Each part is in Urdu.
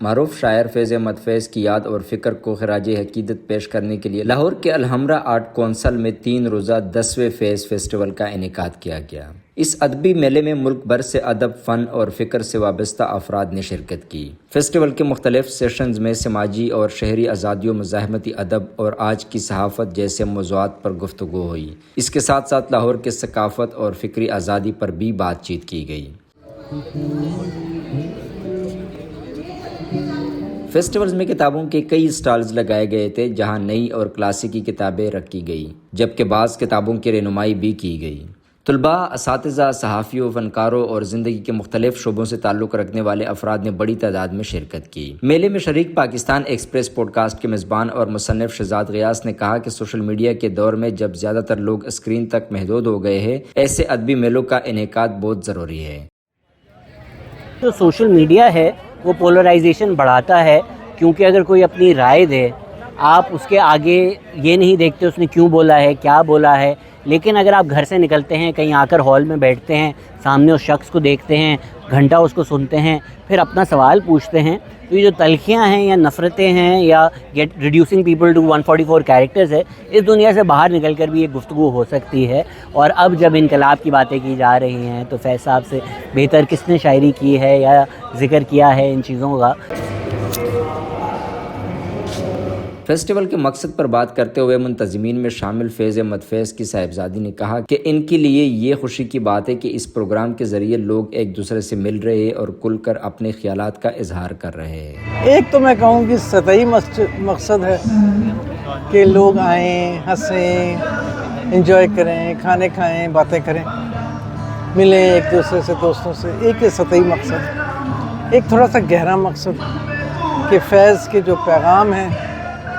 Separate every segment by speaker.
Speaker 1: معروف شاعر فیض احمد فیض کی یاد اور فکر کو خراج عقیدت پیش کرنے کے لیے لاہور کے الحمرا آرٹ کونسل میں 3 روزہ 10ویں فیض فیسٹیول کا انعقاد کیا گیا۔ اس ادبی میلے میں ملک بھر سے ادب، فن اور فکر سے وابستہ افراد نے شرکت کی۔ فیسٹیول کے مختلف سیشنز میں سماجی اور شہری آزادیوں، مزاحمتی ادب اور آج کی صحافت جیسے موضوعات پر گفتگو ہوئی۔ اس کے ساتھ ساتھ لاہور کے ثقافت اور فکری آزادی پر بھی بات چیت کی گئی۔ فیسٹیولز میں کتابوں کے کئی اسٹالز لگائے گئے تھے جہاں نئی اور کلاسیکی کتابیں رکھی گئی، جبکہ بعض کتابوں کی رہنمائی بھی کی گئی۔ طلباء، اساتذہ، صحافیوں، فنکاروں اور زندگی کے مختلف شعبوں سے تعلق رکھنے والے افراد نے بڑی تعداد میں شرکت کی۔ میلے میں شریک پاکستان ایکسپریس پوڈ کاسٹ کے میزبان اور مصنف شہزاد غیاث نے کہا کہ سوشل میڈیا کے دور میں جب زیادہ تر لوگ اسکرین تک محدود ہو گئے ہیں، ایسے ادبی میلوں کا انعقاد بہت ضروری ہے۔
Speaker 2: جو سوشل میڈیا ہے وہ پولرائزیشن بڑھاتا ہے، کیونکہ اگر کوئی اپنی رائے دے آپ اس کے آگے یہ نہیں دیکھتے اس نے کیوں بولا ہے، کیا بولا ہے، لیکن اگر آپ گھر سے نکلتے ہیں، کہیں آ کر ہال میں بیٹھتے ہیں، سامنے اس شخص کو دیکھتے ہیں، گھنٹہ اس کو سنتے ہیں، پھر اپنا سوال پوچھتے ہیں، تو یہ جو تلخیاں ہیں یا نفرتیں ہیں یا ریڈیوسنگ پیپل ٹو 144 کیریکٹرز ہے، اس دنیا سے باہر نکل کر بھی ایک گفتگو ہو سکتی ہے۔ اور اب جب انقلاب کی باتیں کی جا رہی ہیں تو فیض صاحب سے بہتر کس نے شاعری کی ہے یا ذکر کیا ہے ان چیزوں کا۔
Speaker 1: فیسٹیول کے مقصد پر بات کرتے ہوئے منتظمین میں شامل فیض احمد فیض کی صاحبزادی نے کہا کہ ان کے لیے یہ خوشی کی بات ہے کہ اس پروگرام کے ذریعے لوگ ایک دوسرے سے مل رہے اور کھل کر اپنے خیالات کا اظہار کر رہے ہیں۔
Speaker 3: ایک تو میں کہوں کہ سطحی مقصد ہے کہ لوگ آئیں، ہنسیں، انجوائے کریں، کھانے کھائیں، باتیں کریں، ملیں ایک دوسرے سے، دوستوں سے۔ ایک یہ سطحی مقصد، ایک تھوڑا سا گہرا مقصد کہ فیض کے جو پیغام ہیں،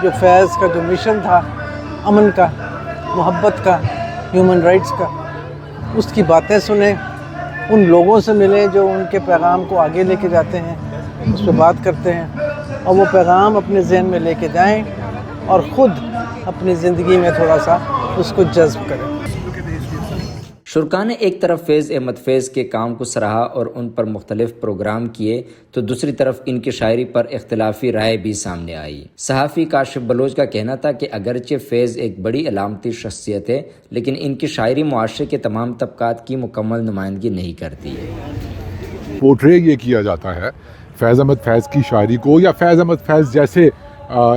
Speaker 3: جو فیض کا جو مشن تھا، امن کا، محبت کا، ہیومن رائٹس کا، اس کی باتیں سنیں، ان لوگوں سے ملیں جو ان کے پیغام کو آگے لے کے جاتے ہیں، اس پہ بات کرتے ہیں، اور وہ پیغام اپنے ذہن میں لے کے جائیں اور خود اپنی زندگی میں تھوڑا سا اس کو جذب کریں۔
Speaker 1: شرکاء نے ایک طرف فیض احمد فیض کے کام کو سراہا اور ان پر مختلف پروگرام کیے تو دوسری طرف ان کی شاعری پر اختلافی رائے بھی سامنے آئی۔ صحافی کاشف بلوچ کا کہنا تھا کہ اگرچہ فیض ایک بڑی علامتی شخصیت ہے لیکن ان کی شاعری معاشرے کے تمام طبقات کی مکمل نمائندگی نہیں کرتی ہے۔
Speaker 4: پورٹرے یہ کیا جاتا ہے فیض احمد فیض کی شاعری کو یا فیض احمد فیض جیسے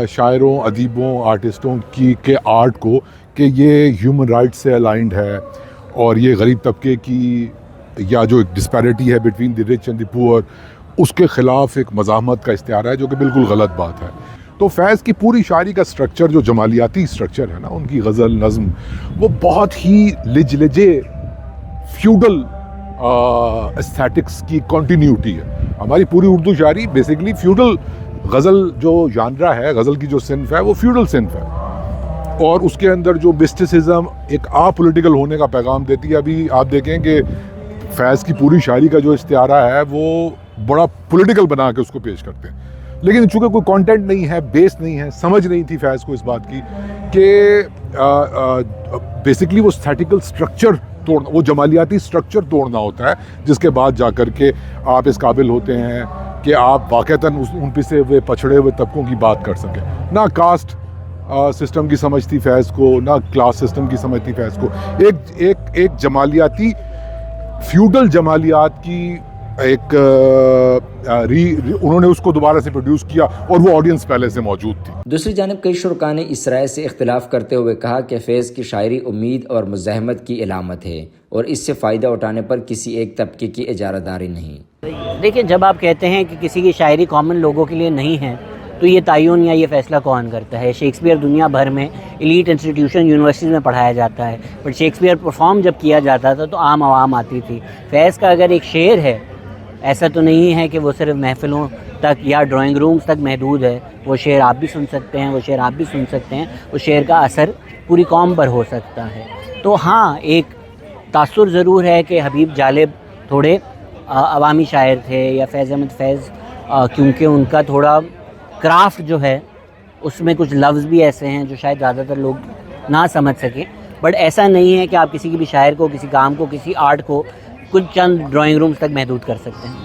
Speaker 4: شاعروں، ادیبوں، آرٹسٹوں کے آرٹ کو کہ یہ ہیومن رائٹس سے الائنڈ ہے اور یہ غریب طبقے کی یا جو ڈسپیرٹی ہے between the rich and the پور، اس کے خلاف ایک مزاحمت کا استعارہ ہے جو کہ بالکل غلط بات ہے۔ تو فیض کی پوری شاعری کا سٹرکچر جو جمالیاتی سٹرکچر ہے نا، ان کی غزل نظم وہ بہت ہی لجلجے فیوڈل ایستھیٹکس کی کنٹینیوٹی ہے۔ ہماری پوری اردو شاعری بیسیکلی فیوڈل، غزل جو ژانرا ہے، غزل کی جو صنف ہے وہ فیوڈل صنف ہے، اور اس کے اندر جو مسٹسزم ایک پولیٹیکل ہونے کا پیغام دیتی ہے۔ ابھی آپ دیکھیں کہ فیض کی پوری شاعری کا جو استعارہ ہے وہ بڑا پولیٹیکل بنا کے اس کو پیش کرتے ہیں، لیکن چونکہ کوئی کانٹینٹ نہیں ہے، بیس نہیں ہے، سمجھ نہیں تھی فیض کو اس بات کی کہ بیسکلی وہ اسٹیٹیکل سٹرکچر توڑنا، وہ جمالیاتی سٹرکچر توڑنا ہوتا ہے، جس کے بعد جا کر کے آپ اس قابل ہوتے ہیں کہ آپ واقعتاً ان پہ سے ہوئے پچھڑے ہوئے طبقوں کی بات کر سکیں۔ نہ کاسٹ سسٹم کی سمجھ تھی فیض کو، نہ کلاس سسٹم کی سمجھ تھی فیض کو، ایک جمالیاتی فیوڈل جمالیات کی ایک انہوں نے اس کو دوبارہ سے پروڈیوس کیا اور وہ آڈینس پہلے سے موجود تھی۔
Speaker 1: دوسری جانب کئی شرکاء نے اس رائے سے اختلاف کرتے ہوئے کہا کہ فیض کی شاعری امید اور مزاحمت کی علامت ہے اور اس سے فائدہ اٹھانے پر کسی ایک طبقے کی اجارہ داری نہیں۔
Speaker 2: دیکھیں، جب آپ کہتے ہیں کہ کسی کی شاعری کامن لوگوں کے لیے نہیں ہے تو یہ تعین یا یہ فیصلہ کون کرتا ہے؟ شیکسپیئر دنیا بھر میں ایلیٹ انسٹیٹیوشن یونیورسٹیز میں پڑھایا جاتا ہے، بٹ شیکسپیئر پرفارم جب کیا جاتا تھا تو عام عوام آتی تھی۔ فیض کا اگر ایک شعر ہے، ایسا تو نہیں ہے کہ وہ صرف محفلوں تک یا ڈرائنگ رومز تک محدود ہے، وہ شعر آپ بھی سن سکتے ہیں، وہ شعر آپ بھی سن سکتے ہیں، اس شعر کا اثر پوری قوم پر ہو سکتا ہے۔ تو ہاں، ایک تاثر ضرور ہے کہ حبیب جالب تھوڑے عوامی شاعر تھے، یا فیض احمد فیض کیونکہ ان کا تھوڑا کرافٹ جو ہے اس میں کچھ لفظ بھی ایسے ہیں جو شاید زیادہ تر لوگ نہ سمجھ سکیں، بٹ ایسا نہیں ہے کہ آپ کسی کی بھی شاعر کو، کسی کام کو، کسی آرٹ کو کچھ چند ڈرائنگ رومز تک محدود کر سکتے ہیں.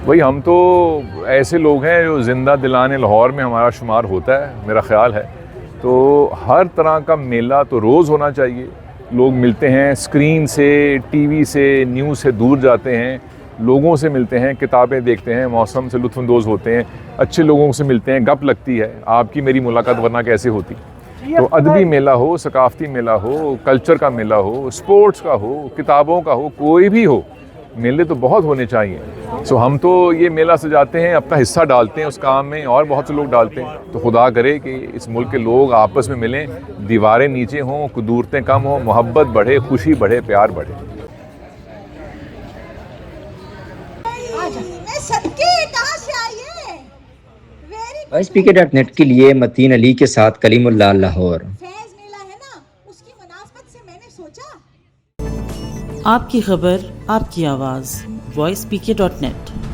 Speaker 5: وہی ہم تو ایسے لوگ ہیں جو زندہ دلان لاہور میں ہمارا شمار ہوتا ہے، میرا خیال ہے. تو ہر طرح کا میلہ تو روز ہونا چاہیے. لوگ ملتے ہیں، اسکرین سے، ٹی وی سے، نیوز سے دور جاتے ہیں، لوگوں سے ملتے ہیں، کتابیں دیکھتے ہیں، موسم سے لطف اندوز ہوتے ہیں، اچھے لوگوں سے ملتے ہیں، گپ لگتی ہے. آپ کی میری ملاقات ورنہ کیسے ہوتی؟ تو ادبی میلہ ہو، ثقافتی میلہ ہو، کلچر کا میلہ ہو، اسپورٹس کا ہو، کتابوں کا ہو، کوئی بھی ہو، میلے تو بہت ہونے چاہیے. سو ہم تو یہ میلہ سجاتے ہیں، اپنا حصہ ڈالتے ہیں اس کام میں، اور بہت سے لوگ ڈالتے ہیں. تو خدا کرے کہ اس ملک کے لوگ آپس میں ملیں، دیواریں نیچے ہوں، قدورتیں کم ہوں، محبت بڑھے، خوشی بڑھے، پیار بڑھے.
Speaker 1: YSPK.net کے لیے متین علی کے ساتھ کلیم اللہ، لاہور.
Speaker 6: آپ کی خبر، آپ کی آواز. voicepk.net